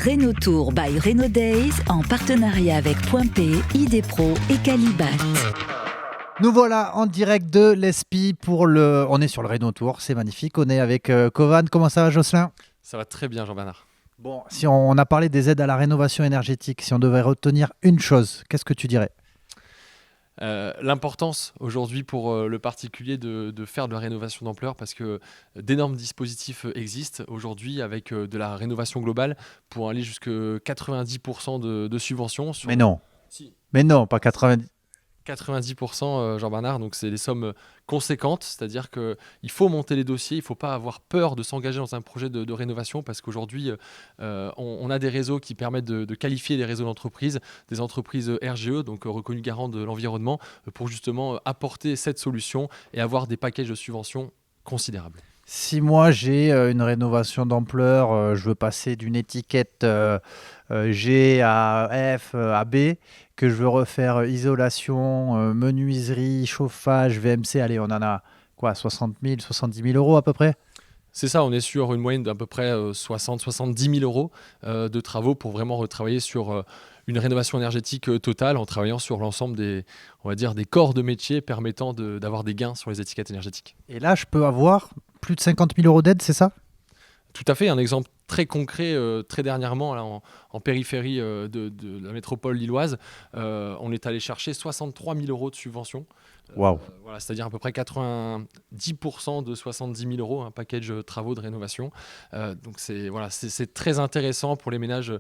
Renault Tour by Renault Days en partenariat avec Point P, ID Pro et Calibat. Nous voilà en direct de l'ESPI pour le... On est sur le Renault Tour, c'est magnifique. On est avec Covan. Comment ça va, Jocelyn ? Ça va très bien, Jean-Bernard. Bon, si on a parlé des aides à la rénovation énergétique, si on devait retenir une chose, qu'est-ce que tu dirais ? L'importance aujourd'hui pour le particulier de faire de la rénovation d'ampleur, parce que d'énormes dispositifs existent aujourd'hui avec de la rénovation globale pour aller jusqu'à 90% de subventions. Mais non, Si. mais non, pas 90. 90%, Jean-Bernard, donc c'est des sommes conséquentes, c'est-à-dire qu'il faut monter les dossiers, il ne faut pas avoir peur de s'engager dans un projet de rénovation, parce qu'aujourd'hui, on a des réseaux qui permettent de qualifier des réseaux d'entreprises, des entreprises RGE, donc reconnues garantes de l'environnement, pour justement apporter cette solution et avoir des packages de subventions considérables. Si moi j'ai une rénovation d'ampleur, je veux passer d'une étiquette G à F à B, que je veux refaire isolation, menuiserie, chauffage, VMC, allez, on en a quoi, 60 000, 70 000 euros à peu près ? C'est ça, on est sur une moyenne d'à peu près 60-70 000 euros de travaux pour vraiment retravailler sur une rénovation énergétique totale, en travaillant sur l'ensemble des corps de métier permettant d'avoir des gains sur les étiquettes énergétiques. Et là, je peux avoir plus de 50 000 euros d'aide, c'est ça ? Tout à fait, un exemple très concret, très dernièrement, là, en périphérie de la métropole lilloise, on est allé chercher 63 000 euros de subvention. Waouh. Voilà, c'est-à-dire à peu près 90% de 70 000 euros, un package travaux de rénovation. Donc c'est très intéressant pour les ménages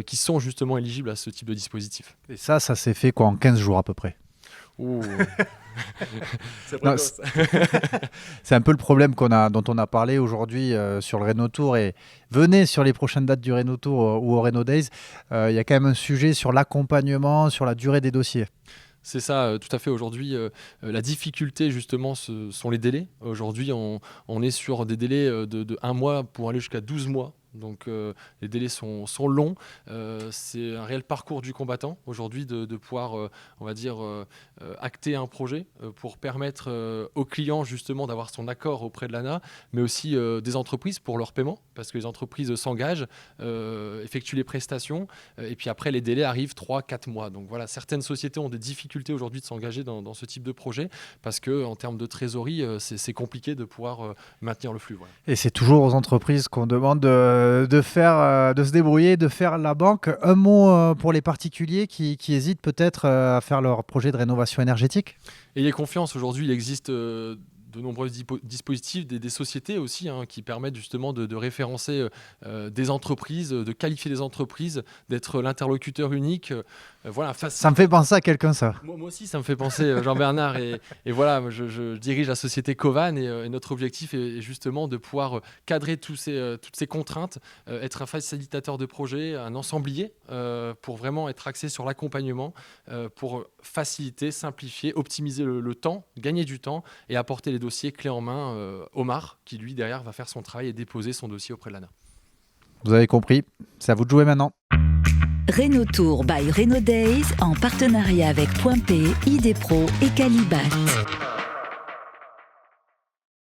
qui sont justement éligibles à ce type de dispositif. Et ça s'est fait quoi, en 15 jours à peu près ? Ouh. Non, c'est un peu le problème dont on a parlé aujourd'hui sur le Renault Tour. Et venez sur les prochaines dates du Renault Tour ou au Renault Days. Il y a quand même un sujet sur l'accompagnement, sur la durée des dossiers. C'est ça, tout à fait. Aujourd'hui, la difficulté, justement, ce sont les délais. Aujourd'hui, on est sur des délais de 1 mois pour aller jusqu'à 12 mois. Donc, les délais sont longs. C'est un réel parcours du combattant, aujourd'hui, de pouvoir, acter un projet pour permettre aux clients, justement, d'avoir son accord auprès de l'ANA, mais aussi des entreprises pour leur paiement, parce que les entreprises s'engagent, effectuent les prestations, et puis après, les délais arrivent 3-4 mois. Donc voilà, certaines sociétés ont des difficultés aujourd'hui de s'engager dans ce type de projet, parce qu'en termes de trésorerie, c'est compliqué de pouvoir maintenir le flux. Voilà. Et c'est toujours aux entreprises qu'on demande de se débrouiller, de faire la banque. Un mot pour les particuliers qui hésitent peut-être à faire leur projet de rénovation énergétique ? Ayez confiance, aujourd'hui, il existe de nombreux dispositifs, des sociétés aussi, qui permettent justement de référencer des entreprises, de qualifier des entreprises, d'être l'interlocuteur unique. Voilà, ça me fait penser à quelqu'un, ça. Moi aussi, ça me fait penser, Jean-Bernard. Et voilà, je dirige la société Covan et notre objectif est justement de pouvoir cadrer toutes ces contraintes, être un facilitateur de projet, un ensemblier, pour vraiment être axé sur l'accompagnement, pour faciliter, simplifier, optimiser le temps, gagner du temps et apporter les dossiers clés en main au MAR, qui lui, derrière, va faire son travail et déposer son dossier auprès de l'ANA. Vous avez compris, c'est à vous de jouer maintenant. Renault Tour by Renault Days en partenariat avec Point P, ID Pro et Calibat.